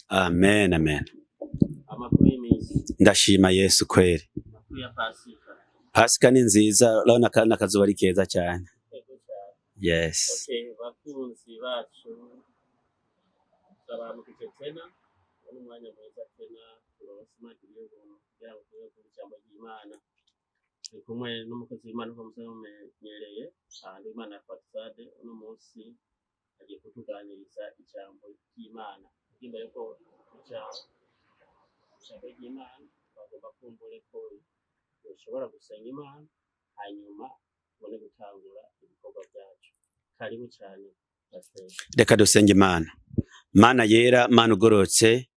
Amen, amen. Amakuru y'imisi. Ndashima Yesu kweli. Amakuru ya Pasika. Pasika ni nziza, urabona kandi akazuba ari keza cyane. Yego cyane. Yes. Okay, bakunzi bacu turabaramukije tena n'umwanya mwiza tena turonse imagiri y'ubuntu kugira ngo tube ku ijambo ry'Imana. Turi kumwe n'umukozi w'Imana uko mumenyereye kandi Imana Fatade uno munsi agiye kutuganiriza ijambo ry'Imana. Kugira yuko ijambo ry'Imana bagomba kumbure ko ushobora gusenga Imana hanyuma ubone gutangura ibikorwa byacu. Karibu cyane Pastor. Reka dusenge Imana. Mana yera, Mana ugorotse,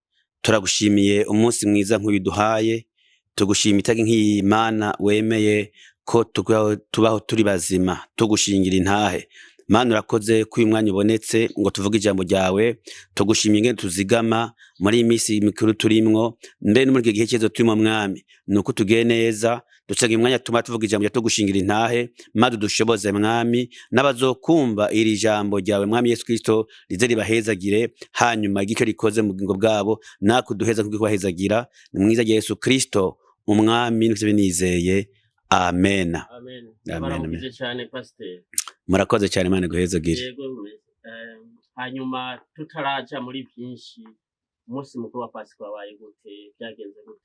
turagushimiye umunsi mwiza nk'uyu duhaye, tugushimiye itagi nk'iyi Mana wemeye ko tubaho turi bazima, tugushingira intahe. Mana urakoze ko uyu mwanya ubonetse ngo tuvuge ijambo ryawe, tugushimiye ngene tuzigama muri imisi mikuru turimwo, mbe no muri gihe cyezo turimo mwami, nuko tugiye neza, ducaga imwanya tuma tuvuga ijambo rya tugushingira intahe, maze dushoboze mwami, n'abazokumva iri jambo ryawe mwami Yesu Kristo rize ribahezagire, hanyuma igico rikoze mu bugingo bwabo, nakuduheza kuko bahezagira, ni mwiza Yesu Kristo umwami n'ivyo binizeye. Amen. Amen. Amen. Cyane Pastor. Murakoze cyane Imana guhezagire. Yego. Hanyuma tutaraja muri byinshi, umunsi mukuru wa Pasika wabaye gute, byagenze gute?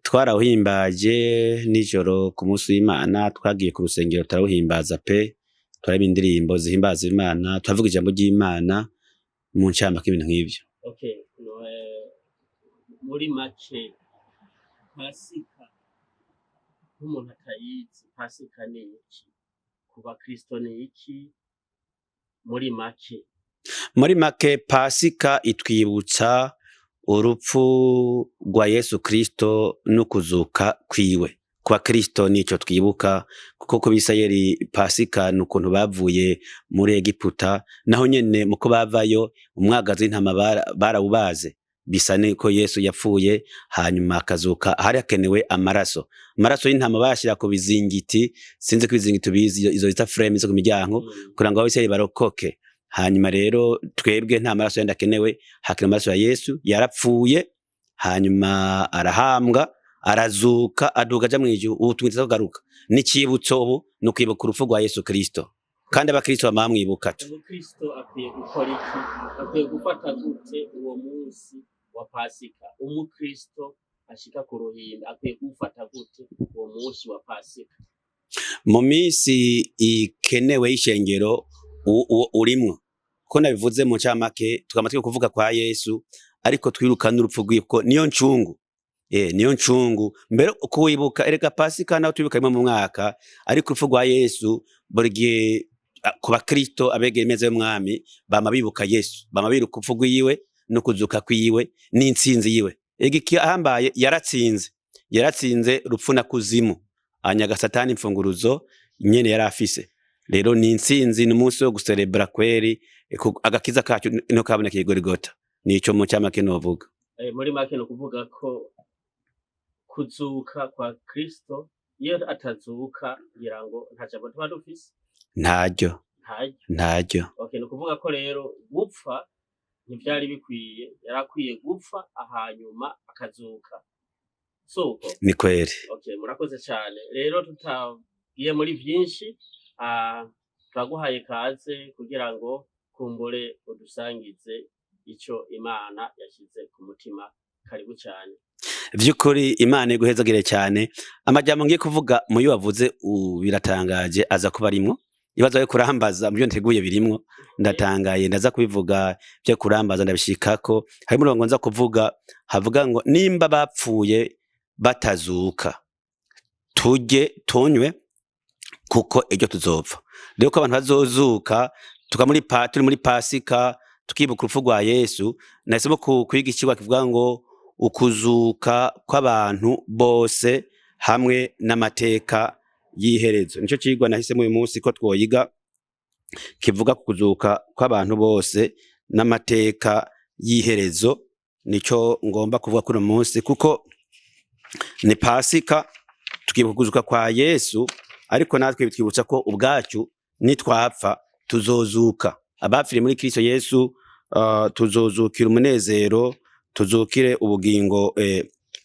Twarawuhimbaje nijoro ku munsi w'Imana, twagiye ku rusengero tarawuhimbaza pe, twaraba indirimbo zihimbaza Imana, twavuga ijambo ry'Imana mu ncamba k'ibintu nk'ivyo. Okay, muri make Pasika nk'umuntu atayizi, Pasika ni iki? Kuba Kristo ni iki? Muri make Pasika itwibutsa urupfu rwa Yesu Kristo no kuzuka kwiwe. Kwa Kristo nico twibuka, kuko ku Bisirayeli Pasika nukuntu bavuye muri Egiputa, naho nyene muko bavayo umwagazi w'intama barawubaze, bisa niko Yesu yapfuye hanyuma akazuka. Hari hakenewe amaraso y'intama bashira ku bizingiti, sinzi ko bizingiti bizi izo zita frame zo ku miryango kugira ngo abisirayeli barokoke. Hanyuma rero twebwe nta maraso yenda kenewe, hakira amaraso ya Yesu, yarapfuye hanyuma arahambwa, arazuka, aduga aja mw'ijuru. Ubu tumwiteze kugaruka, n'icibutso ubu no kwibuka urupfu rwa Yesu Kristo, kandi abakristo bamamwibuka. Kristo akwiye gukora iki? Akwiye gufata gute uwo munsi wa Pasika? Umukristo ashika ku ruhimbi akwiye gufata gute uwo munsi wa Pasika? Mu minsi ikenewe y'ishengero urimwo, ko nabivuze mu ncamake, tukamatwe kuvuga kwa Yesu, ariko twirukana urupfu rwiwe ko niyo ncungu. Niyo ncungu mbere kuwibuka. Erega Pasika naho twibuka rimwe mu mwaka, ariko urupfu rwa Yesu burigihe ku bakristo abegeye imeza y'umwami bama bibuka Yesu, bama bibuka urupfu rwiwe no kuzuka kwiwe n'intsinzi yiwe. Iki ahambaye, yaratsinze rupfu na kuzimu, anyaga Satani imfunguruzo nyene yari afise. Rero ni intsinzi, n'umunsi wo guserebra kweri, agakiza kacu no kaboneka i Golgotha. Nico mu cyamake novuga. Muri make no kuvuga ko kuzuka kwa Kristo, iyo atazuka ngira ngo nta jambo tuba dufise. Ntaryo. Okay, no kuvuga ko rero gupfa ntivyari bikwiye, yarakwiye gupfa ahanyuma akazuka. Soko ni kweri. Okay, murakoze cyane. Rero tutagiye muri byinshi, turaguhaye kaze kugira ngo kumbure udusangize ico Imana yashize ku mutima. Karibu cyane. Vyukuri Imana iguhezagire cyane. Amajambo ngiye kuvuga mu yo wavuze biratangaje, aza kuba arimwo ibibazo yo kurambaza mu byo nteguye birimwo. Ndatangaye, ndaza kubivuga byo kurambaza, ndabishikako. Hari murongo nza kuvuga, havuga ngo nimba bapfuye batazuka, tujye tunywe kuko ejo tuzopfa. Rero ko abantu bazozuka, turi muri Pasika tukibuka urupfu rwa Yesu, nahisemo kwiga ikigwa kivuga ngo ukuzuka kw'abantu bose hamwe n'amateka y'iherezo. Nico kigwa nahisemo uyu munsi ko twoyiga, kivuga kuzuka kw'abantu bose n'amateka y'iherezo. Nico ngomba kuvuga kuri uyu munsi, kuko ni Pasika, tukibuka kuzuka kwa Yesu, ariko natwe bitwibutsa ko ubwacu nitwapfa tuzozuka. Abapfiriye muri Kristo Yesu tuzozukira umunezero, tuzukire ubugingo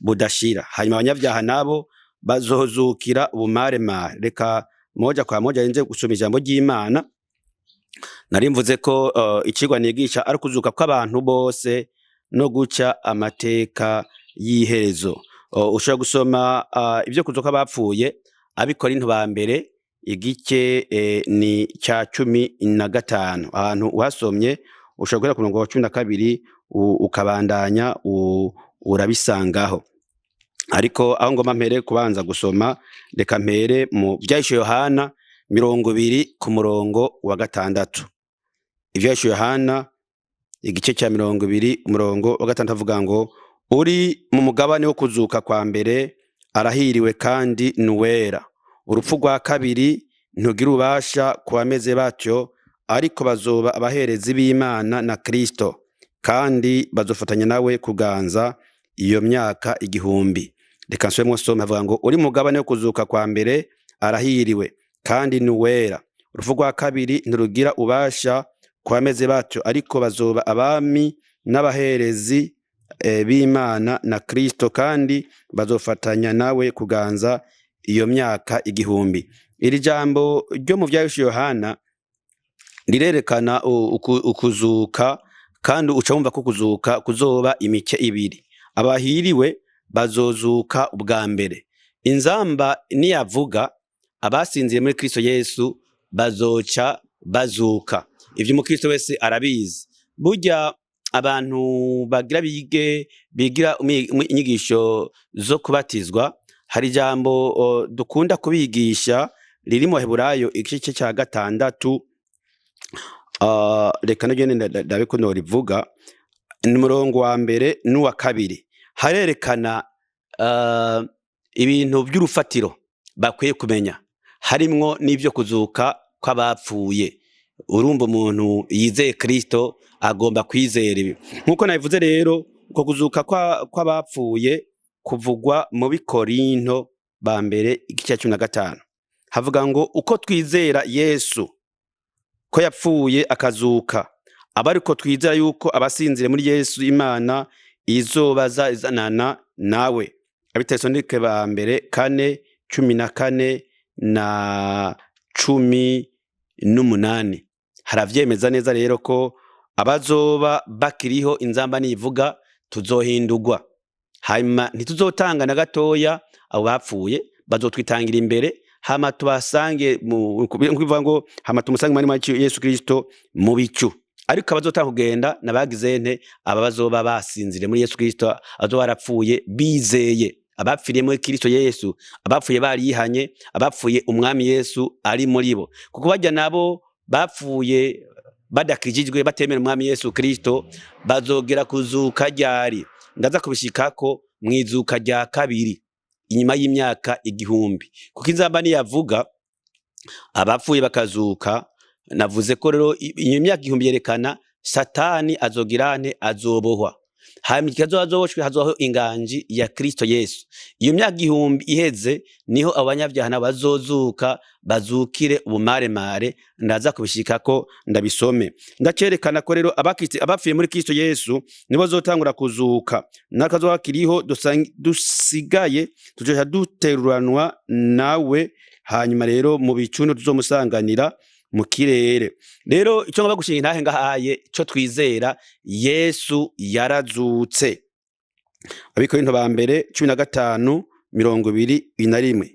budashira. Hanyuma abanyabyaha nabo bazozukira ubumaremare. Reka moja kwa moja nje gusoma ijambo ry'Imana. Nari mvuze ko icigwa nigisha ari kuzuka kw'abantu bose no guca amateka y'iherezo. Ushobora gusoma ibyo kuzuka bapfuye Abikorinto ba mbere igice ni cya 15. Ahantu uhasomye ushobora guhera ku murongo wa 12 ukabandanya urabisangaho. Ariko aho ngoma mpere kubanza gusoma, reka mpere mu Vyahishuwe Yohana 20 ku murongo wa 6. Ivyahishuwe Yohana igice cya 20 umurongo wa 6 avuga ngo uri mu mugabane wo kuzuka kwa mbere arahiriwe kandi nuwera. Urupfu rwa kabiri ntugira ubasha kubameze batyo, ariko bazoba abaherezi b'Imana na Kristo, kandi bazofatanya nawe kuganza iyo myaka 1000. Reka nsubiremo soma avuga ngo uri mu mugabane wo kuzuka kwa mbere arahiriwe kandi nuwera. Urupfu rwa kabiri nturugira ubasha kubameze batyo, ariko bazoba abami n'abaherezi b'Imana na Kristo, kandi bazofatanya nawe kuganza iyo myaka 1000. Iri jambo ryo mu Vyahishuwe Yohana rirerekana ukuzuka, kandi uca wumva ko kuzuka kuzoba imice 2. Abahiriwe bazozuka ubwa mbere. Inzamba niyavuga abasinziye muri Kristo Yesu bazoca bazuka. Ivyo umukristo wese arabizi. Burya abantu bagira bigira inyigisho zo kubatizwa, hari jambo dukunda kubigisha riri mu Heburayo igice cya 6. Reka nagene ndabikuno rivuga ni murongo wa mbere n'uwa 2. Harerekana ibintu by'urufatiro bakwiye kumenya, harimwo n'ivyo kuzuka kw'abapfuye. Urumva umuntu yizeye Kristo agomba kwizera ibi. Nkuko nabivuze rero, uko kuzuka kw'abapfuye kuvugwa mu Bikorinto ba mbere igice cya 15. Havuga ngo uko twizera Yesu ko yapfuye akazuka, abariko twizera yuko abasinzire muri Yesu Imana izobaza izanana nawe. Abitesalonike ba mbere 4:14 na 18. Haravyemeza neza rero ko abazoba bakiriho inzamba nivuga tuzohindurwa. Hanyuma ntituzotanga na gatoya abo bapfuye, bazotwitangira imbere, hama tubasange kuvuga ngo hama tumusange muri Yesu Kristo mu bicu. Ariko abazotanga kugenda nabagize nte aba bazoba basinzire muri Yesu Kristo, azoba barapfuye bizeye, abapfiriye muri Kristo Yesu, abapfuye barihanye, abapfuye umwami Yesu ari muri bo. Kuko bajya nabo bapfuye badakijijwe batemera umwami Yesu Kristo bazogera kuzuka ryari. Ndaza kubishikako mwizuka rya kabiri inyuma y'imyaka 1000. Kuko inzamba niyavuga abapfuye bakazuka, navuze ko rero iyo myaka 1000 yerekana Satani azogirane azobohwa. Hanyuma ikazoboshwe hazoho inganji ya Kristo Yesu. Iyo myaka 1000 iheze niho abanyabyaha bazozuka bazukire ubumaremare. Ndaza kubishikako ndabisome. Ndacerekana ko rero abapfuye muri Kristo Yesu nibo zotangura kuzuka, nakazoha kiriho dusigaye tuzoja duteruranwa nawe, hanyuma rero mu bicuno tuzomusanganira mu kirere. Rero icyo ngaba gushinga intahe ngahaye cyo twizera Yesu yarazutse. Abikorinto ba mbere 15:21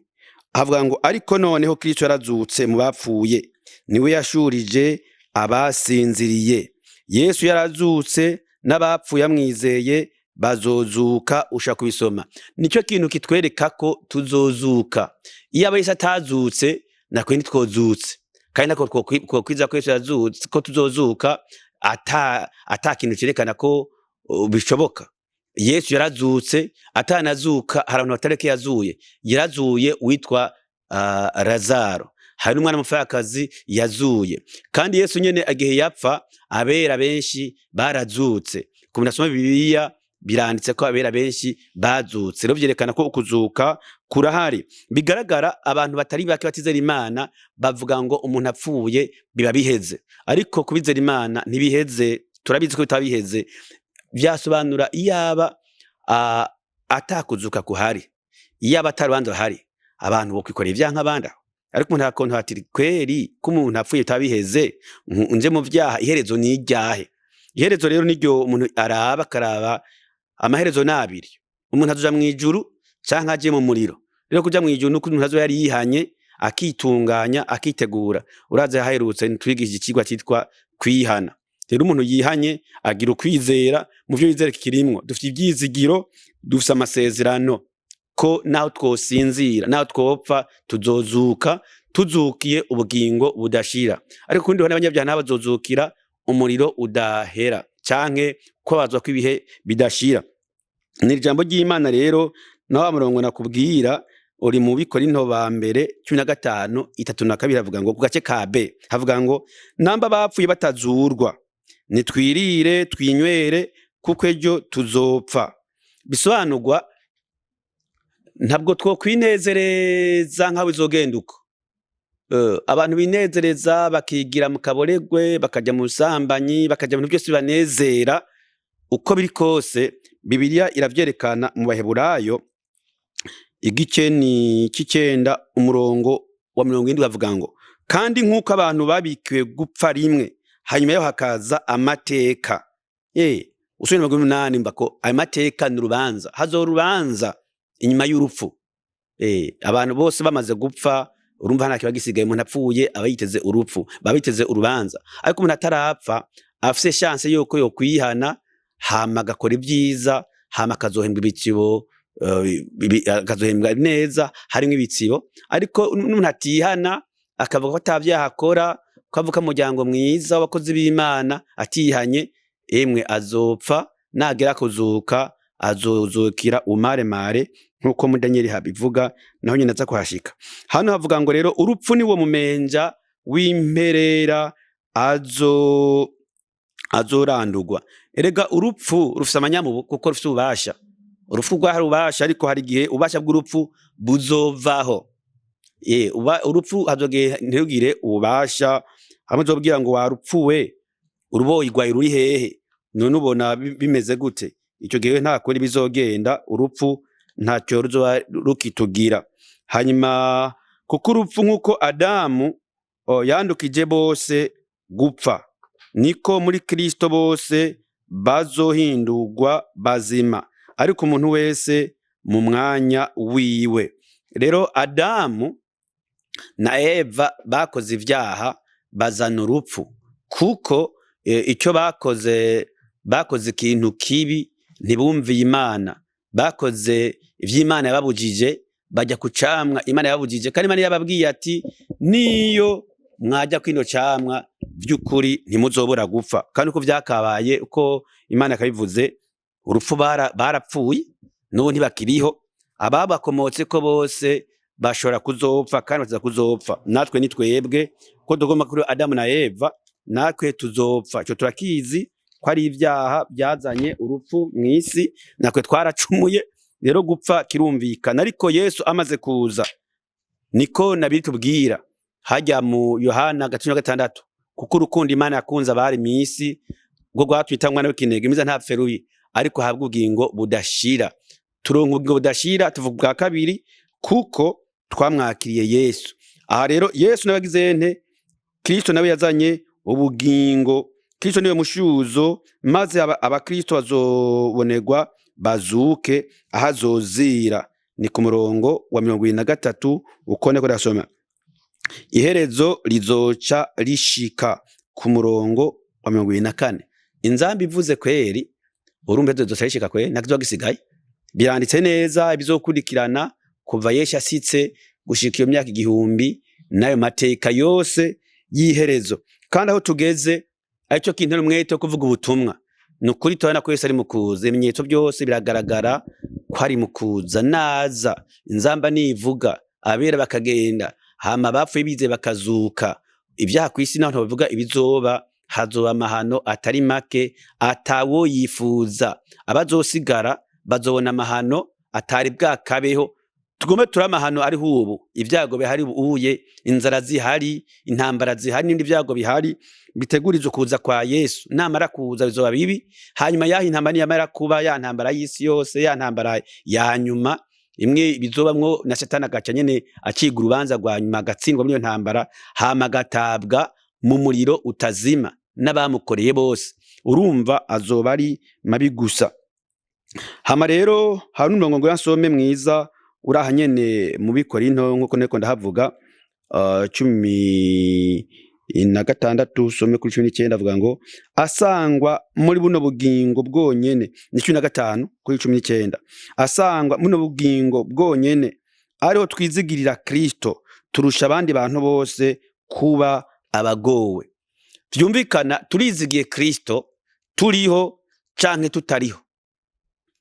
havuga ngo ariko noneho Kristo yarazutse mu bapfuye, niwe yashurije abasinziriye. Yesu yarazutse, n'abapfuye amwizeye bazozuka. Usha kubisoma, nicyo kintu kitwereka ko tuzozuka. Iyo abayise atazutse nakwe ntitwozutse, kandi nako kwiza ko Yesu yazutse ko tuzozuka ata kintu cyerekana ko bishoboka. Yesu yarazutse, atanazuka hari abantu batareke yazuye. Yarazuye witwa Lazaro, hari n'umwana w'umupfakazi yazuye. Kandi Yesu nyene agihe yapfa abera benshi barazutse. Ku nasoma Bibiliya biranditse ko abera benshi bazutse. Rero byerekana ko ukuzuka kurahari. Bigaragara abantu batari bake batizera Imana bavuga ngo umuntu apfuye biba biheze, ariko kubizera Imana ntibiheze. turabizi ko bitabiheze vyasobanura iyaba atakuzuka kuhari, iyaba atarubanza hari abantu bokwikorera ivyaha nk'abandi aho. Ariko umuntu akontu ati kweri ko umuntu apfuye bitabiheze nje mu vyaha, iherezo ni iryahe? Iherezo rero niryo umuntu araba, akaraba amaherezo nabiri, umuntu azoja mwijuru canke aje mu muriro. Rero kuja mwijuru nuko umuntu azoba yari yihanye, akitunganya, akitegura. Uraze haherutse twigishije ikigwa citwa kwihana. Rero umuntu yihanye agira ukwizera mu vyo yizera kikirimwo. Dufite ivyizigiro, dufite amasezerano ko naho twosinzira, naho twopfa tuzozuka, tuzukiye ubugingo budashira. Ariko kundi hone abanyabyaha n'abazozukira umuriro udahera canke ko bazwa kwibihe bidashira. Ni ijambo ry'Imana rero naho murongo nakubwira uri mu Bikorinto ba mbere 15:32 havuga ngo ku gace ka B havuga ngo namba bapfuye batazurwa nitwirire twinywere kuko ejo tuzopfa. Bisobanurwa ntabwo twokwinezereza nkaho bizogenda uko. Abantu binezereza bakigira mu kaboregwe, bakaja mu busambanyi, bakaja mu byose banezera uko biri kose. Bibiliya iravyerekana mu Baheburayo igice ni 9 umurongo wa 70 bavuga ngo kandi nk'uko abantu babikiwe gupfa rimwe hanyuma yo hakaza amateka. Usubira mu 8 mbako amateka n'urubanza, hazorubanza inyuma y'urupfu. Abantu bose bamaze gupfa, urumva nta kiba gisigaye, umuntu apfuye abayiteze urupfu, babiteze urubanza. Ariko umuntu atarapfa afise chance yuko yo kwihana, hama agakora ibyiza, hama akazohembwa ibitsibo, akazohembwa neza harimo ibitsibo. Ariko umuntu atihana akavuga ko atavyaha akora, kwavuka mu muryango mwiza w'abakozi b'Imana, atihanye emwe azopfa, nagera kuzuka azozukira umaremare nkuko mu Danieli habivuga, naho nyine aza kuhashika. Hano havuga ngo rero urupfu ni wo mumenja w'imperera azorandurwa. Erega urupfu rufise amanyamubu kuko rufise ububasha. Urupfu rwahari ubasha, ariko hari igihe ubasha bw'urupfu buzovaho. Urupfu hazogeye ntugire ububasha, hamwe zobwira ngo warupfuwe uruboyi rwaye ruri hehe, none ubona bimeze gute? Icyo gihe nta kuri bizogenda, urupfu ntacyo ruzoba rukitugira. Hanyuma kuko urupfu nkuko Adamu yandukije bose gupfa, niko muri Kristo bose bazohindurwa bazima, ariko umuntu wese mu mwanya wiwe. Rero Adamu na Eva bakoze ivyaha bazana urupfu, kuko icyo bakoze ikintu kibi, ntibumviye Imana, bakoze ivy'Imana yababujije, bajya kucamwa Imana yababujije. Kandi Imana yababwiye ati niyo mwajya kwino camwa by'ukuri ntimuzobora gupfa. Kandi uko vyakabaye, uko Imana kabivuze, urupfu barapfuye, n'ubu ntibakiriho. Ababakomotse ko bose bashobora kuzopfa kandi bataza kuzopfa. Natwe ni twebwe ko tugomba kuri Adamu na Eva, natwe tuzopfa. Cyo turakizi ko ari ivyaha byazanye urupfu mw'isi, natwe twaracumuye, rero gupfa kirumvikana. Ariko Yesu amaze kuza, niko nabiri tubwira hajya mu Yohana 6, kuko urukundo Imana yakunze abari mw'isi bwo gwatwita mwana w'ikinege imiza ntapferuye, ariko habwa ubugingo budashira. Turonka ubugingo budashira tuvuga bwa kabiri kuko twamwakiriye Yesu. Aha rero Yesu nabagize nte, Kristo nawe yazanye ubugingo. Kristo niwe mushuzo, maze abakristo bazobonerwa bazuke ahazozira. Ni ku murongo wa 23 uko neko dasoma. Iherezo lizoca rishika ku murongo wa 24. Inzambi ivuze kweri, urumve zoca rishika kweri, nakizo gisigaye. Biranditse neza ibizokurikirana kuva Yesu asitse gushika iyo myaka 1000, nayo mateka yose yiherezo. Kandi aho tugeze aricyo kintera umwete wo kuvuga ubutumwa. Nukuri tubana ko Yesu ari mukuza, ibimenyetso byose biragaragara ko ari mukuza naza. Inzamba nivuga abera bakagenda, hama bapfuye bize bakazuka. Ibyaha kwisi naho bavuga ibizoba, hazoba amahano atari make atawo yifuza. Abazosigara bazobona amahano atari bwakabeho tugume turamahano ariho ubu ibyago bihari ubuye, inzara zihari, intambara zihari, n'ibindi byago bihari bitegurizwe kuza kwa Yesu. Namara kuza bizoba bibi, hanyuma yaho intambara niyamara kuba, ya ntambara y'isi yose, ya ntambara ya nyuma imwe bizobamwo na Satani agaca nyene aciga urubanza rwa nyuma, agatsindwa muri iyo ntambara, hama agatabwa mu muriro utazima n'abamukoreye bose. Urumva azoba ari mabi gusa. Hama rero hari n'umurongo ngo yansome mwiza uraha nyene mu Bikorinto nkuko neko ndahavuga 16 some kuri 19 avuga ngo asangwa muri buno bugingo bwonyene, ni 15 kuri 19, asangwa muno bugingo bwonyene ariho twizigirira Kristo turusha abandi bantu bose kuba abagowe. Vyumvikana turizigiye Kristo turiho canke tutariho.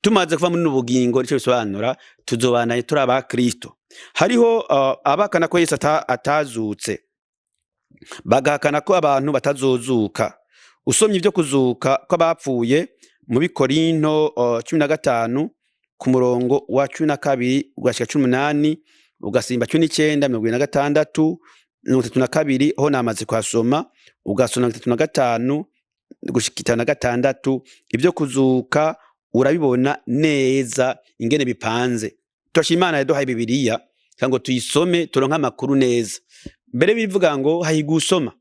Tumaze kuva muri ubugingo rico bisobanura tuzobanaye turi aba Kristo. Hariho abakana ko Yesu atazutse, bagahakana ko abantu batazozuka. Usomye ibyo kuzuka kw'abapfuye mu Bikorinto 15 ku murongo wa 12 ugashika 18 ugasimba 19 26 32 ho namaze kwasoma, ugasona 35 gushika 56 ibyo kuzuka urabibona neza ingene bipanze. Toshimana yaduhaye Bibiliya kango tuyisome turonka amakuru neza. Mbere bivuga ngo hayigusoma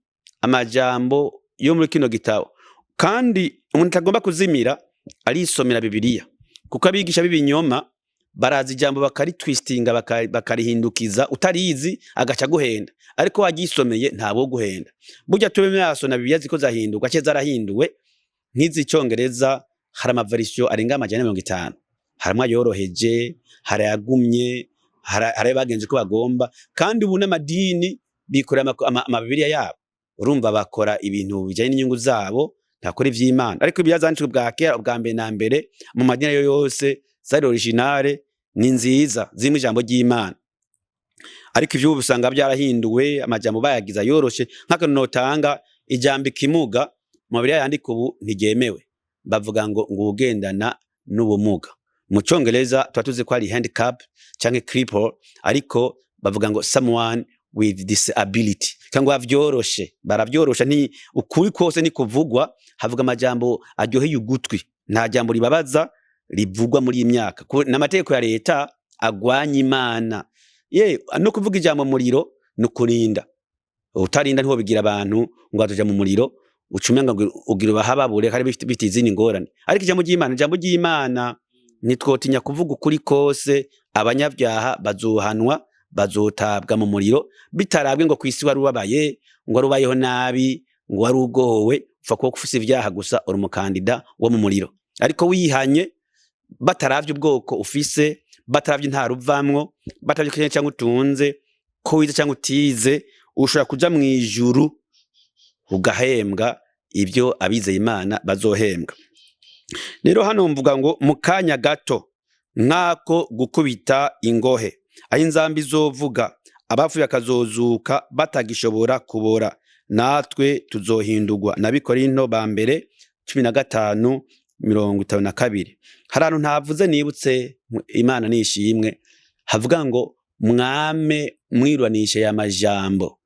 amajambo yo muri kino gitabo, kandi umuntu agomba kuzimira arisomera Bibiliya, kuko abigisha b'ibinyoma barazi ijambo bakari twistinga bakarihindukiza, utarizi agaca guhenda, ariko wagisomeye ntabo guhenda. Burya tube mwasona Bibiliya ziko zahinduka cye zarahinduwe, nk'izi Cyongereza hari amaversion arenga 150, harimwa yoroheje, harayagumye, hari bagenze ko bagomba, kandi ubu n'amadini bikorera amabibiliya yabo. Urumva bakora ibintu bijanye n'inyungu zabo, ntakora ivy'Imana. Ariko ibyazanditswe bwa kera ubwa mbere na mbere mu madini yose zari originale, ni nziza zimwe ijambo ry'Imana. Ariko ivyo ubusanga byarahinduwe, amajambo bayagiza yoroshe. Nk'akantu notanga ijambo ikimuga mu Bibiliya yandika ubu ntigemewe, bavuga ngo ugendana n'ubumuga. Mu Cyongereza twatuze ko ari handicap canke cripple, ariko bavuga ngo someone with disability. Cyangwa bavyoroshe, baravyorosha, ni ukuri kose ni kuvugwa, havuga amajambo aryoheye ugutwi, nta jambo ribabaza rivugwa muri imyaka. N'amategeko ya leta agwanya Imana. No kuvuga ijambo muriro no kurinda. Utarinda ntiho bigira abantu ngo atoja mu muriro, ucumenga ngo ugira bahababure kari bitizini ngorane. Ariko ijambo ry'Imana nitwotinya kuvuga ukuri kose, abanyabyaha bazohanwa, bazotabwa mu muriro, bitarabwe ngo kwisi wari ubabaye, ngo arubayeho nabi, ngo wari ugowe, upfa ko ufise ibyaha gusa uri umukandida wo mu muriro. Ariko wihanye bataravye ubwoko ufise, bataravye ntaruvamwo, bataravye kenye cyangwa utunze, ko wize cyangwa utize, ushobora kuja mu ijuru ugahembwa ibyo abizeye Imana bazohembwa. Rero hano mvuga ngo mukanya gato nkako gukubita ingohe, aho inzambi zovuga, abafuye akazozuka batagishobora kubora, natwe tuzohindurwa. Na Bikorinto ba mbere 15:52. Harantu ntavuze nibutse Imana nishimwe, havuga ngo mwame mwirwanishe ya majambo.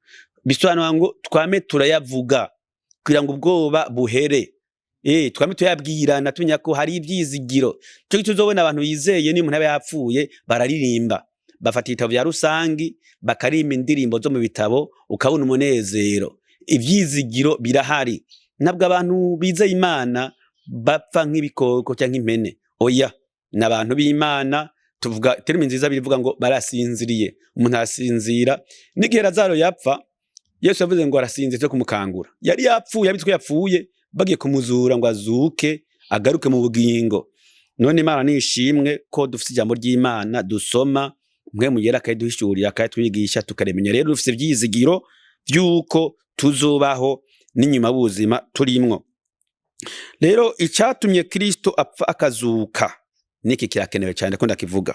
Bisobanura ngo twame turayavuga kugira ngo ubwoba buhere. Twame tuyabwirana tunya ko hari ibyizigiro. Cyo tuzobona abantu yizeye ni umuntu yapfuye bararirimba, bafata ibitabo bya rusangi bakarimba indirimbo zo mu bitabo, ukabona umunezero. Ibyizigiro birahari. Nabwo abantu bizeye Imana bapfa nk'ibikoko cyangwa impene. Oya, nabantu b'Imana tuvuga terimi nziza birivuga ngo barasinziriye. Umuntu asinzira n'igihe Lazaro yapfa, Yesu yavuze ngo arasinze cyo kumukangura. Yari yapfuye, abitwe yapfuye, bagiye kumuzura ngo azuke agaruke mu bugingo. None Imana nishimwe ko dufite ijambo ry'Imana dusoma, mwe mugera akayiduhishurira akayitwigisha tukaremenya. Rero dufite ibyizigiro byuko tuzobaho n'inyuma buzima turimwo. Rero icyatumye Kristo apfa akazuka niki kirakenewe cyane ko ndakivuga,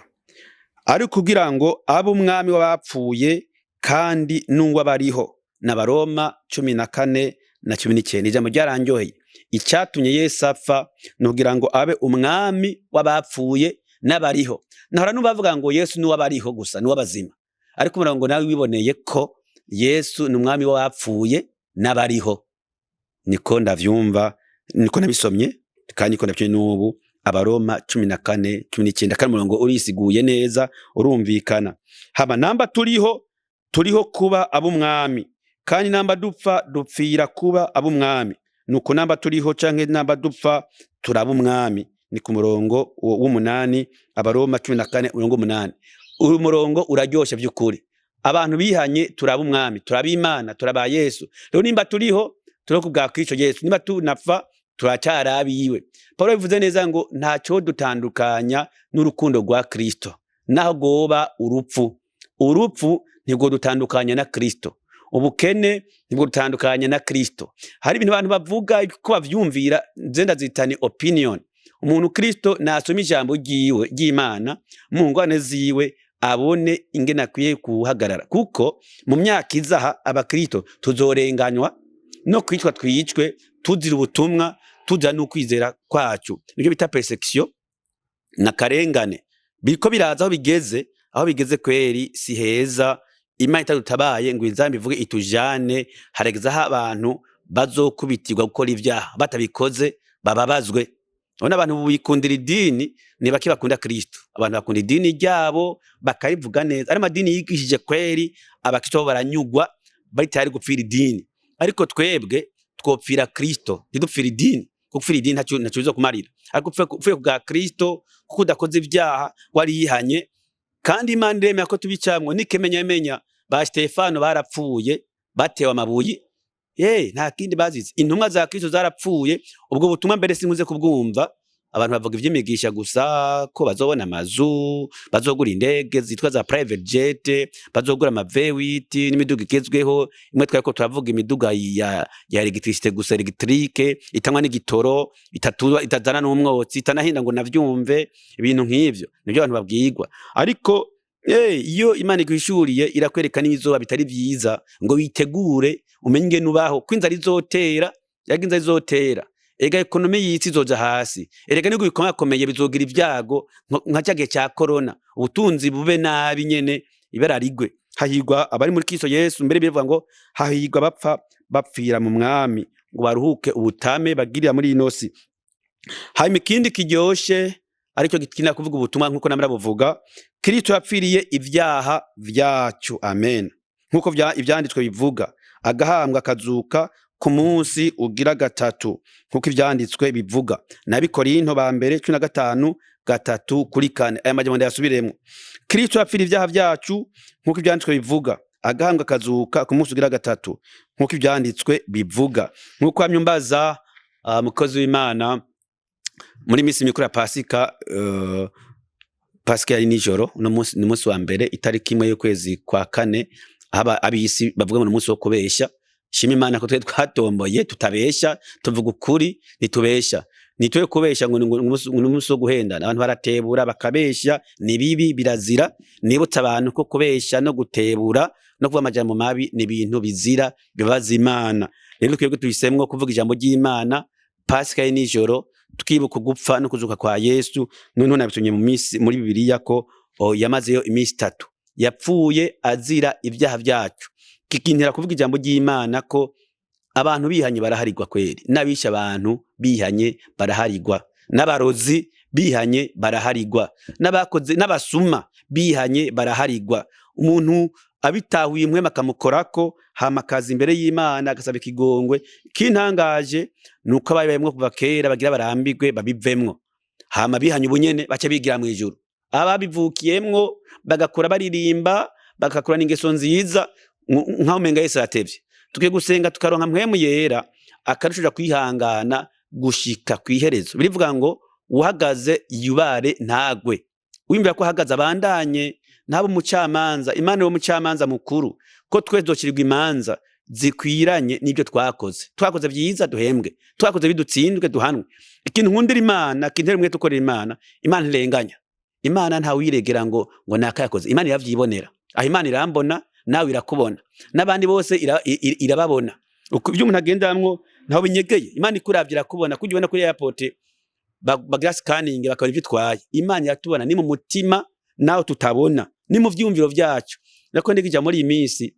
ari kugira ngo abo umwami w'abapfuye kandi n'uwo bariho. N'Abaroma 14:19 ijambo ryarandyoheye. Icyatumye Yesu apfa nugira ngo abe umwami w'abapfuye n'abariho. Nahora nubavuga ngo Yesu ni w'abariho gusa, ni w'abazima. Ariko umurongo nawe wiboneye ko Yesu ni umwami w'abapfuye n'abariho. Niko ndavyumva, niko nabisomye, kandi niko nabyo n'ubu. Abaroma 14:19 kandi umurongo urisiguye neza, urumvikana. Haba namba turiho kuba ab'umwami, kandi namba dupfa dupfira kuba ab'umwami. Nuko namba turiho canke namba dupfa turaba umwami. Ni ku murongo w'8, Abaroma 14:8. Uyu murongo uraryoshe by'ukuri. Abantu bihanye turaba umwami, turaba Imana, turaba Yesu. Rero nimba turiho kubwa Kristo Yesu, nimba tunapfa turacyarabiwe. Paulo bivuze neza ngo ntacyo dutandukanya n'urukundo rwa Kristo. Naho goba urupfu nibwo dutandukanya na Kristo. Ubukene nibwo dutandukanya na Kristo. Hari ibintu abantu bavuga ko bavyumvira zenda zitani opinion. Umuntu Kristo nasoma ijambo ry'Imana mu ngwane ziwe abone ingene akwiye kuhagarara, kuko mu myaka izaha abakristo tuzorenganywa no kwitwa twicwe tuzira ubutumwa tuja n'ukwizera kwacu. Nibyo bita persecution na karengane. Biriko biraza aho bigeze kweri si heza. Imana itadutabaye ngo inzambi ivuge itujane, harageza aho abantu bazokubitirwa gukora ibyaha, batabikoze bababazwe. Ona abantu bikundira idini ni baki bakunda Kristo. Abantu bakunda idini ryabo bakarivuga neza. Ari madini yigishije kweri, abakristo baranyugwa bari tayari gupfira idini. Ariko twebwe twopfira Kristo, ntidupfira idini. Gupfira idini ntacyo bizo kumarira. Ariko upfuye kubwa Kristo kuko udakoze ibyaha wari yihanye. Kandi Imana iremera ko tubicamwe. Nikemenya ba Stefano barapfuye batewe amabuye. Nta kindi bazize. Intumwa za Kristo zarapfuye. Ubwo butumwa mbere sinkuze kubwumva. Abantu bavuga ivy'imigisha gusa ko bazobona amazu, bazogura indege zitwa za private jet, bazogura ama V8 n'imiduga igezweho. Imwe twako turavuga imiduga ya electricité gusa, electrique itangwa n'igitoro, itazana n'umwotsi, itanahinda ngo navyumve. Ibintu nk'ivyo nivyo abantu babwirwa. Ariko iyo Imana igwishuriye irakwereka n'ibizoba bitari vyiza ngo witegure umenye ingene ubaho, kwinzara izotera, yaginza izotera. Ega ekonomi yitsi zoja hasi. Erega nigo bikomakomeye bizogira ivyago nka cyage cya corona. Ubutunzi bube nabi nyene iberarigwe. Hahirwa abari muri Kristo Yesu, mbere bivuga ngo hahirwa bapfira mu mwami ngo baruhuke ubutame bagirira muri inosi. Hari ikindi kiryoshe aricyo gitkina kuvuga ubutumwa nkuko namara buvuga. Kristo yapfiriye ibyaha vyacu. Amen. Nkuko ivyanditswe bivuga, agahambwa kazuka ku munsi ugira gatatu, nkuko ivyanditswe bivuga. N'Abikorinto ba mbere 15:3-4. Aya majambo ndayasubiremo. Kristo yapfiriye ibyaha vyacu nkuko ivyanditswe bivuga, agahambwa kazuka ku munsi ugira gatatu, nkuko ivyanditswe bivuga. Nkuko amyumbaza mukozi w'Imana muri misi mikuru ya Pasika, Pasika yari nijoro, uno munsi wa mbere itariki 1 y'ukwezi kwa 4, abisi bavuga mu munsi wo kubesha. Shima Imana ko twe twatomboye tutabesha, tuvuga ukuri nitubesha. Nitwe kubesha ngo umunsi wo guhendana, abantu baratebura bakabesha, ni bibi birazira. Nibutsa abantu ko kubesha no gutebura no kuva amajambo mabi ni ibintu bizira bibaza Imana. Rero twebwe tuyisemwo kuvuga ijambo ry'Imana. Pasika yari nijoro, tukibuka gupfa no kuzuka kwa Yesu. None nabitumye muri Bibiliya ko yamazeyo iminsi 3 yapfuye azira ibyaha vyacu. Kikintera kuvuga ijambo ry'Imana ko abantu bihanye baraharigwa kweri. Nabisha abantu bihanye baraharigwa. N'abarozi bihanye baraharigwa. N'abakoze n'abasuma bihanye baraharigwa. Umuntu abitahuye imwe makamukorako hamakaza imbere y'Imana agasaba ikigongwe. Kintangaje nuko abayemwe kuva kera bagira barambigwe babivemwo. Hama bihanye ubunyene bace bigira mu ijuru. Ababivukiyemwo bagakora baririmba, bagakora n'ingeso nziza nkaho menga Yesu atevye. Tukiye gusenga tukaronka mpwemu yera akarushira kwihangana gushika kwiherezo. Birivuga ngo uhagaze yubare ntagwe. Wimbira ko hagaze abandanye nabo mucamanza. Imana yo mucamanza mukuru ko twese dokirirwa imanza zikwiranye n'ibyo twakoze. Twakoze byiza duhembwe, twakoze bidutsindwe duhanwe. Ikintu nkundira Imana, kintere mwe tukorera Imana, Imana irenganya. Imana nta wiregera ngo nakayakoze. Imana iravyibonera. Aho Imana irambona nawe irakubona, n'abandi bose irababona. Uko ibyo umuntu agendamwo ntaho binyegeye. Imana ikuravye irakubona, kujibona kuri airport bagira scanning bakabona ivyo twaye. Imana iratubona ni mu mutima naho tutabona, ni mu vyumviro vyacu. Nako ndikija muri iyi minsi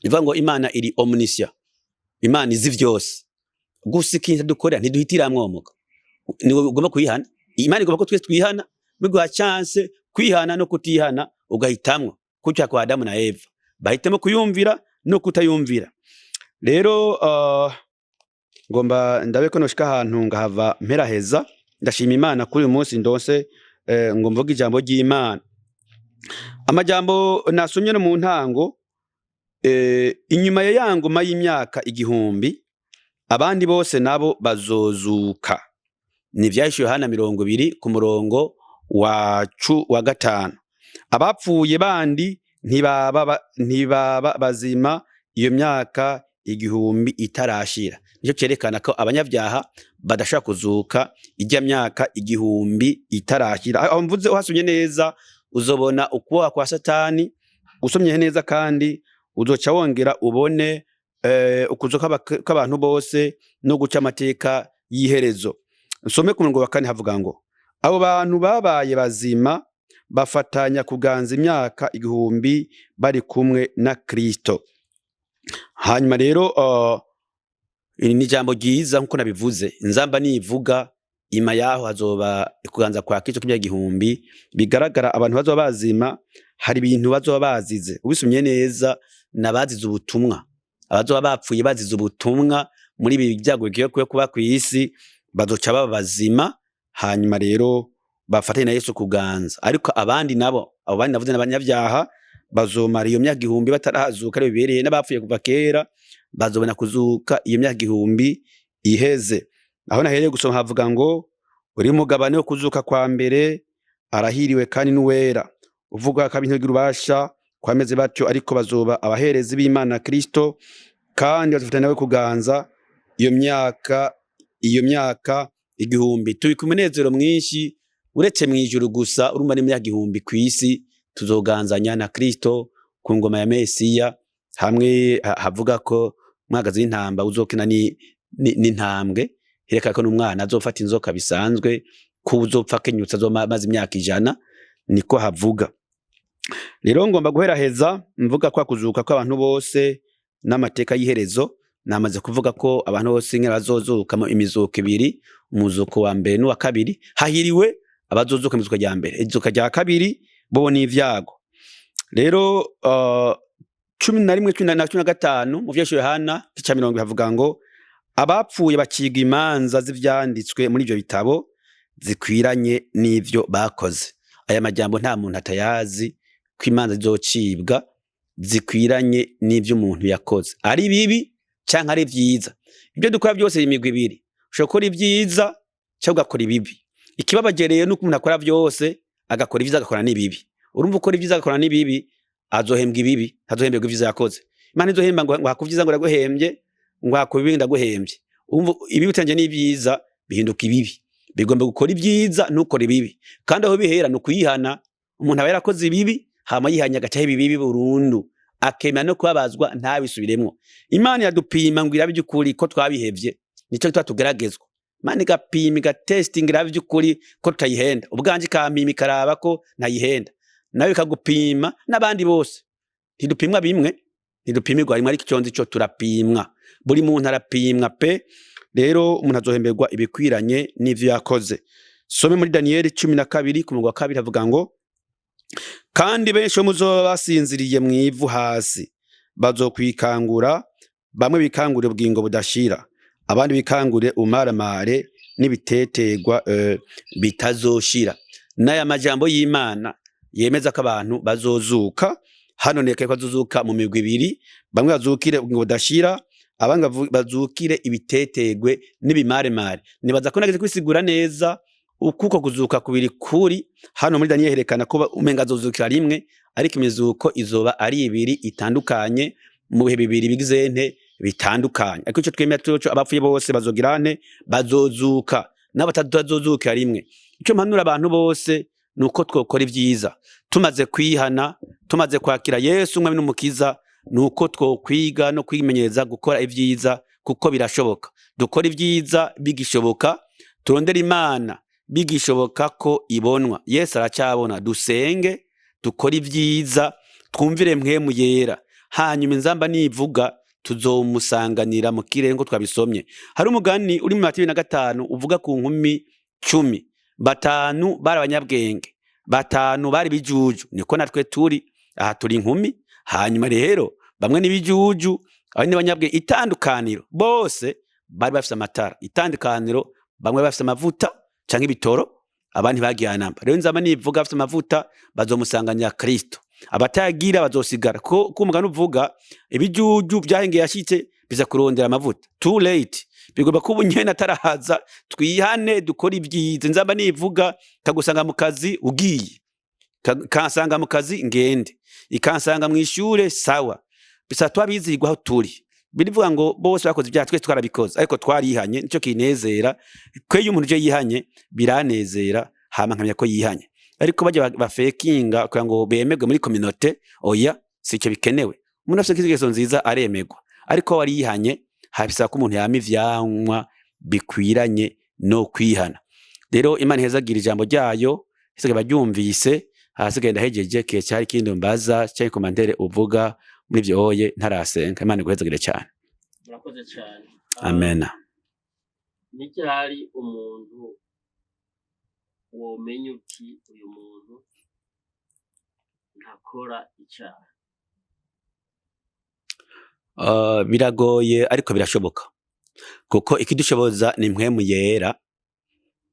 ivuga ngo Imana iri omniscient, Imana izi vyose. Gusa ikintu dukora ntiduhitiramwo muga, ni ugomba kwihana. Imana igomba ko twese twihana, biguha chance kwihana no kutihana ugahitamwo. Kuca kwa Adamu na Eva bahitemo kuyumvira no kutayumvira. Rero ngomba ndabe ko noshika ahantu ngahava mperaheza. Ndashima Imana kuri uyu munsi ndose ngo mvuge ijambo ry'Imana. Amajambo nasomye no mu ntango, inyuma ya ngoma y'imyaka 1000 abandi bose nabo bazozuka. Ni Ivyahishuriwe Yohana 20 ku murongo wa 5. Abapfuye bandi ntibaba bazima iyo myaka 1000 itarashira. Nico cerekana ko abanyabyaha badashaka kuzuka ijya myaka 1000 itarashira. Aho mvuze uhasomye neza uzobona ukuba kwa Satani, usomye neza kandi uzoca wongera ubone ukuzoka k'abantu bose no guca amateka y'iherezo. Nsome ku murongo wa 4 havuga ngo abo bantu babaye bazima bafatanya kuganza imyaka 1000 bari kumwe na Kristo. Hanyuma rero ni jambo ryiza nkuko nabivuze, nzamba nivuga ima yaho hazoba kuganza kwa Kristo k'imyaka 1000 bigaragara abantu bazoba bazima. Hari ibintu bazoba bazize, ubisumye neza nabazize ubutumwa, abazoba bapfuye bazize ubutumwa muri ibi byago bigiye kuba ku isi bazoca babazima. Hanyuma rero bafatanye na Yesu kuganza. Ariko abandi nabo, abo bandi navuze n'abanyabyaha bazomara iyo myaka 1000 batarazuka, ari bibereye n'abapfuye kuva kera bazobona kuzuka iyo myaka 1000 iheze. Aho nahereye gusoma havuga ngo uri mugabane wo kuzuka kwa mbere arahiriwe kandi n'uwera, uvuga ko abintu birubasha kwameze batyo, ariko bazoba abaherezi b'Imana Kristo kandi bazofatanya nawe kuganza iyo myaka 1000. Turi ku munezero mwinshi uretse mwijuru gusa, urumva ni imyaka 1000 ku isi tuzoganzanya na Kristo ku ngoma ya Mesiya. Hamwe havuga ko mwagaze intamba uzokina n'intambwe, hereka ko n'umwana azofata inzoka bisanzwe, ko uzopfa kenyutsa maze imyaka 100, niko havuga. Rero ngomba guheraheza mvuga kwa kuzuka kw'abantu bose n'amateka y'iherezo. Namaze kuvuga ko abantu bose nkera bazozuka mu imizuko 2, umuzuko wa mbere n'uwa kabiri. Hahiriwe abazozuka imizuko ya mbere, izuka rya kabiri bo ni ivyago. Rero 11:15 mu Vyahishuriwe Yohana 20 havuga ngo abapfuye baciga imanza z'ivyanditswe muri ivyo bitabo zikwiranye n'ivyo bakoze. Aya majambo nta muntu atayazi ko imanza zizocibwa zikwiranye n'ivyo umuntu yakoze, ari bibi canke ari vyiza. Ibyo dukora byose imigwi ibiri, ushobora ibyiza cyangwa ugakora ibibi. Ikibabagereye nuko umuntu akora byose agakora ivyiza agakora n'ibibi. Urumva ukora ivyiza agakora n'ibibi azohembwa ibibi, azohembwa ivyiza yakoze. Imana izohemba ngo hakuvyiza ngo raguhembye, ngo hakubibi ndaguhembye. Urumva ibi bitanje n'ivyiza bihinduka ibibi. Bigomba gukora ivyiza nukora ibibi, kandi aho bihera no kuyihana. Umuntu aba yarakoze ibibi hama yihanya gacaho ibibi burundu, akemera no kubabazwa ntabisubiremwo. Imana yadupima ngo irabe by'ukuri ko twabihevye, nico tugeragezwa. Imana igapima igatesting irabe by'ukuri ko tutayihenda. Ubwanje kampima ikaraba ko ntayihenda, nawe kagupima n'abandi bose. Ntidupimwa bimwe, ntidupimirwa rimwe, ariko iconzi cyo turapimwa. Buri muntu arapimwa pe. Rero umuntu azohemberwa ibikwiranye n'ivyo yakoze. Some muri Daniel 12 ku murongo wa 2 havuga ngo kandi benshi muzoba basinziriye mu ivu hasi bazokwikangura, bamwe bikangure ubwingo budashira, abandi bikangure umaramare n'ibitetegwa bitazoshira. N'aya majambo y'Imana yemeza ko abantu bazozuka. Hano nekeye ko bazozuka mu migwi ibiri, bamwe bazukire ubwingo budashira, abanga bazukire ibitetegwe n'ibimaremare. Nibaza ko nageze kwisigura neza ukuko kuzuka kubiri kuri hano muri Daniel herekana ko umenga azozukira rimwe, ariko imizuko izoba ari ibiri itandukanye mu bihe bibiri bigizente bitandukanye. Ariko ico twemera cyo abapfuye bose bazogirane bazozuka, n'abatazozukira rimwe. Ico mpanura abantu bose nuko twokora ivyiza, tumaze kwihana, tumaze kwakira Yesu umwami n'umukiza, nuko twokwiga no kwimenyereza gukora ivyiza, kuko birashoboka. Dukora ivyiza bigishoboka, turondere Imana bigishoboka ko ibonwa. Yesu aracyabona. Dusenge, dukore ibyiza, twumvire mpwemu yera, hanyuma inzamba nivuga tuzomusanganira mu kirere ngo twabisomye. Hari umugani uri mu Matayo 25 uvuga ku nkumi 10, 5 bari abanyabwenge, 5 bari bijuju. Niko natwe turi aha, turi inkumi, hanyuma rero bamwe nibijuju, abandi n'abanyabwenge. Itandukaniro, bose bari bafite amatara. Itandukaniro, bamwe bafite amavuta canke ibitoro, abandi bagiye namba. Rero nzama nivuga bafite amavuta bazomusanganira Kristo, abatagira bazosigara. Ko umugani uvuga ibijuju byahengeye yashitse biza kurondera amavuta. Too late, bigomba kuba nyene atarahaza. Twihane, dukora ibyiza. Nzamba nivuga kagusanga mu kazi ugiye, kansanga mu kazi ngende, ikansanga mu ishure sawa. Bisa twabizigwa aho turi. Birivuga ngo bose bakoze ibyaha, twese twarabikoze, ariko twarihanye. Nico kinezera kwe y'umuntu je yihanye, biranezera hama nkamya ko yihanye. Ariko bajya bafekinga kugira ngo bemerwe muri communauté, oya sico bikenewe. Umuntu afite ikigezo nziza aremegwa, ariko wari yihanye habisa ko umuntu yama ivyanwa bikwiranye no kwihana. Rero Imana ihezagira ijambo ryayo, isigaye baryumvise, hasigaye ndahejeje kiye cyari kindi mbaza cyari komandere uvuga muri byo oye ntarasenga. Imana iguhezagire cyane. Murakoze cyane. Amen. N'icyari umuntu womenye uti uyu muntu ntakora icyaha? Biragoye ariko birashoboka, kuko ikidushoboza ni mpwemu yera.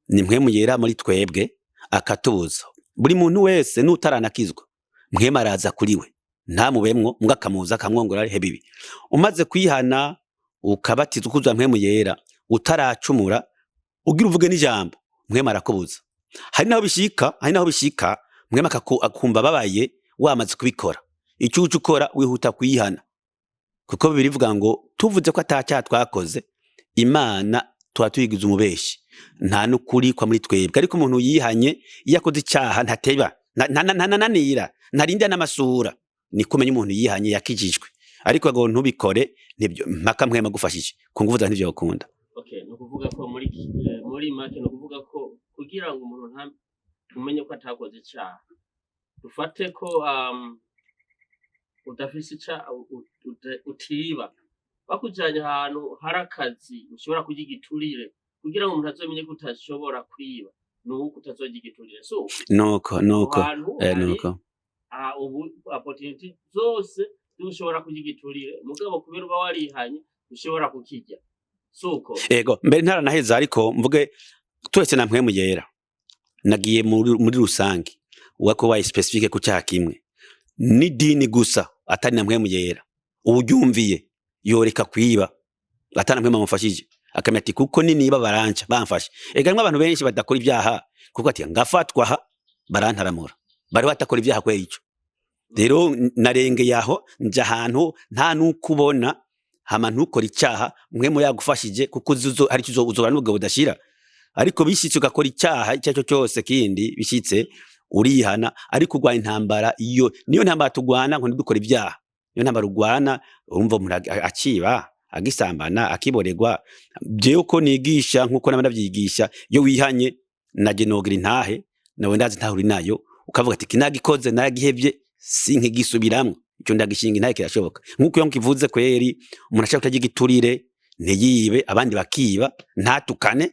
Ni mpwemu yera muri twebwe akatubuza. Buri muntu wese n'utaranakizwa mpwema araza kuri we, nta mubemwo mbwa akamuza akamwongora ari bibi. Umaze kwihana ukabatizwa kuzwa mpwemu yera, utaracumura ugira uvuge n'ijambo, mpwema arakubuza. Hari naho bishika mpwema akumva babaye wamaze kubikora. Icyo ukora wihuta kwihana, kuko birivuga ngo tuvuze ko atacyaha twakoze Imana tuba tuyigize umubeshi, nta nukuri kwa muri twebwe. Ariko umuntu yihanye iyo akoze icyaha ntateba, nananira, ntarinda n'amasura. Niko umenya umuntu yihanye yakijijwe. Ariko ngo ntubikore nibyo mpaka mpwema gufashije ku nguvu za nivyo bakunda. Okay, no kuvuga ko muri make no kuvuga ko kugira ngo umuntu tumenye ko atakoze icyaha, dufate ko udafise icyaha, utiba, bakujanye ahantu harakazi ushobora kugigiturire, kugira ngo umuntu azomenye ko utashobora kwiba nuko utazogigiturire. So nuko ubu opportunity zose dushobora kugigiturire, mugabo kubera uba warihanye ushobora kukijya. Suko ego mbere ntaranaheza, ariko mvuge twese na mpwemu yera nagiye muri rusange wako wayi specifique ku cyaha kimwe ni dini gusa, atari na mpwemu yera ubyumviye yoreka kwiba, atana mpwemu amufashije akamya ati kuko niba baranca bamfashe. Ega abantu benshi badakora ibyaha kuko ati ngafatwa ha barantaramura, bari batakora ibyaha kwera ico. Rero narenge yaho nja ahantu nta nukubona hama ntukora icyaha, mpwemu yagufashije kuko hari cyo uzobana n'ubwo budashira. Ariko bishitse ugakora icyaha icyo cyose kindi bishitse urihana, ariko ugwa intambara. Iyo niyo ntambara tugwana ngo ndukora ibyaha, niyo ntambara ugwana. Urumva umuntu akiba, agisambana, akiboregwa. Jewe ko nigisha nkuko nabyigisha, iyo wihanye nagenogira intahe nawe ndazi ntahuri nayo, ukavuga ati kinagikoze naragihebye sinkigisubiramwe, icyo ndagishinga intahe kirashoboka. Nkuko yonkivuze kweri umuntu ashaka kutagigiturire ntiyibe, abandi bakiba, ntatukane.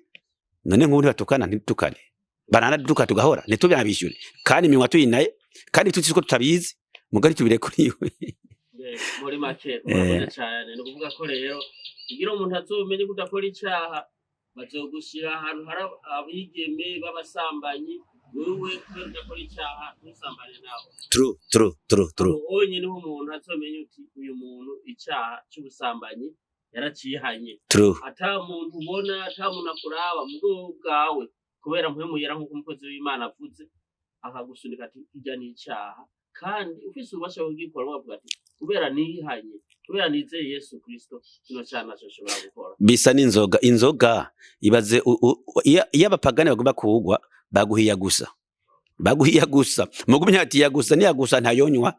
None nk'ubu batukana ntitukane, baranaduka tugahora ntitubyabishyure kandi iminwa tuyinaye kandi tuzi ko tutabizi mugari tubire kuri we. Muri make urakoze cyane. No kuvuga ko rero kugira umuntu azomenye kudakora icyaha, bazogushira ahantu hari abigeme b'abasambanyi, wewe kudakora icyaha ntusambane nawe. True. Onye niho umuntu azomenye uti uyu muntu icyaha cy'ubusambanyi yaracihanye. Ata muntu ubona, ata muntu akuraba mu bwo bwawe, kubera mpwemu yera nkuko umukozi w'Imana avuze akagusunika ati ijya n'icyaha, kandi ufise ubasha kugikora wavuga ati kubera nihanye, kubera nizeye Yesu Kristo kino cyana ashobora gukora. Bisa n'inzoga ibaze iyo abapagani bagomba kuwugwa baguhiya gusa mugumye ati yagusa ntayonywa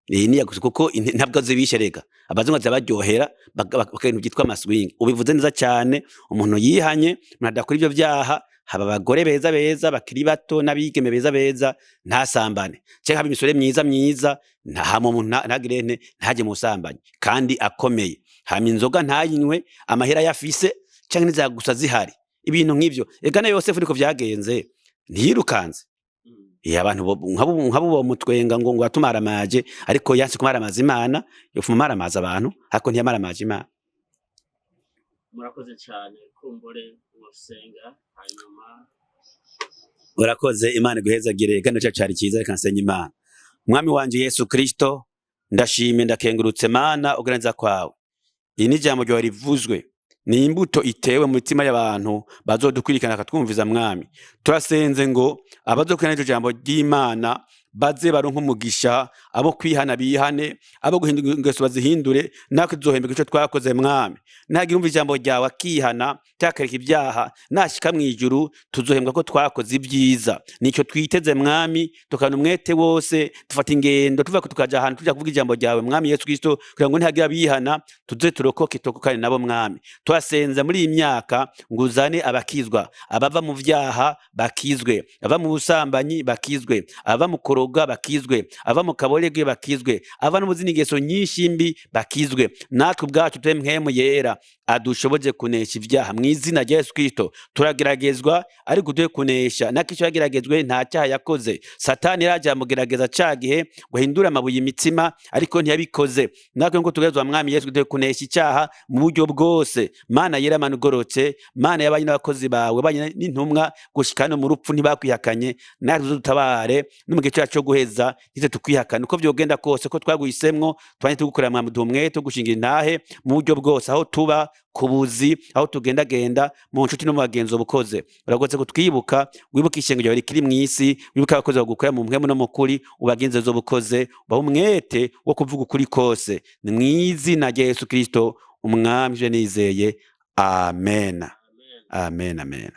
niyagusa kuko ntabwo zibishe rega abazungu zabaryohera bakintu byitwa amaswing ubivuze neza cyane umuntu yihanye umuntu adakora ibyo byaha haba abagore beza beza bakiri bato n'abigeme beza ntasambane cyangwa haba imisore myiza ntagirente ntajye mu busambanyi kandi akomeye hama inzoga ntayinywe amahera yafise cyangwa nizagusa zihari ibintu nk'ivyo ega na Yosefu niko vyagenze ntiyirukanze abantu nk'abo mutwenga ngo atumaramaje ariko yanse kumaramaza Imana yofuma maramaza abantu ariko ntiyamaramaje Imana. Murakoze cyane kumbure musenga hanyuma urakoze Imana guhezagire gano cyari cyiza reka nsenye Imana. Mwami wanje Yesu Kristo ndashime ndakengurutse Mana uganza kwawe iyi ni jambo ryo rivuzwe ni imbuto itewe mu mitima y'abantu bazodukwirikana katwumviza mwami turasenze ngo abazokwirana ico jambo ry'Imana baze baronka umugisha abo kwihana bihane abo guhindura ingeso bazihindure natwe tuzohembeka ico twakoze mwami nagira umva ijambo ryawe akihana takareka ibyaha nashika mwijuru tuzohembwa ko twakoze ibyiza nico twiteze mwami tukana umwete wose dufata ingendo tuva tukaja ahantu tuja kuvuga ijambo ryawe mwami Yesu Kristo kugira ngo ntihagira bihana tuze turokoke tokokane nabo mwami twasenza muri iyi myaka nguzane abakizwa abava mu vyaha bakizwe aba mu busambanyi bakizwe aba mu koroga bakizwe ava mu kaborege bakizwe ava no muzindi ngeso nyinshi mbi bakizwe natwe ubwacu twemhemu yera adushoboje kunesha ivyaha mwizina rya Yesu Kristo turageragezwa ari gutuye kunesha nakicyo yageragezwe nta cyaha yakoze satani yaje amugerageza cagihe guhindura amabuye imitsima ariko ntiyabikoze natwe ngo tugezwa mwami Yesu gutuye kunesha icyaha mu buryo bwose Mana yera Mana ugorotse Mana yabanye n'abakozi bawe banye n'intumwa gushikana mu rupfu ntibakwihakanye natwe tutabare no mu gihe cyo guheza nite tukwihakana uko vyogenda kose ko twaguhisemwo twanye tugukorera mwami dumwe tugushingira intahe mu buryo bwose aho tuba kubuzi aho tugendagenda mu nshuti no mu bagenzo bukoze uragoze kutwibuka wibuka ishengo ryawe rikiri mwisi wibuka abakozi bagukora mu mpwemu no mukuri ubagenze zo bukoze ba umwete wo kuvuga ukuri kose ni mwizina rya Yesu Kristo umwami je nizeye amen amen amen.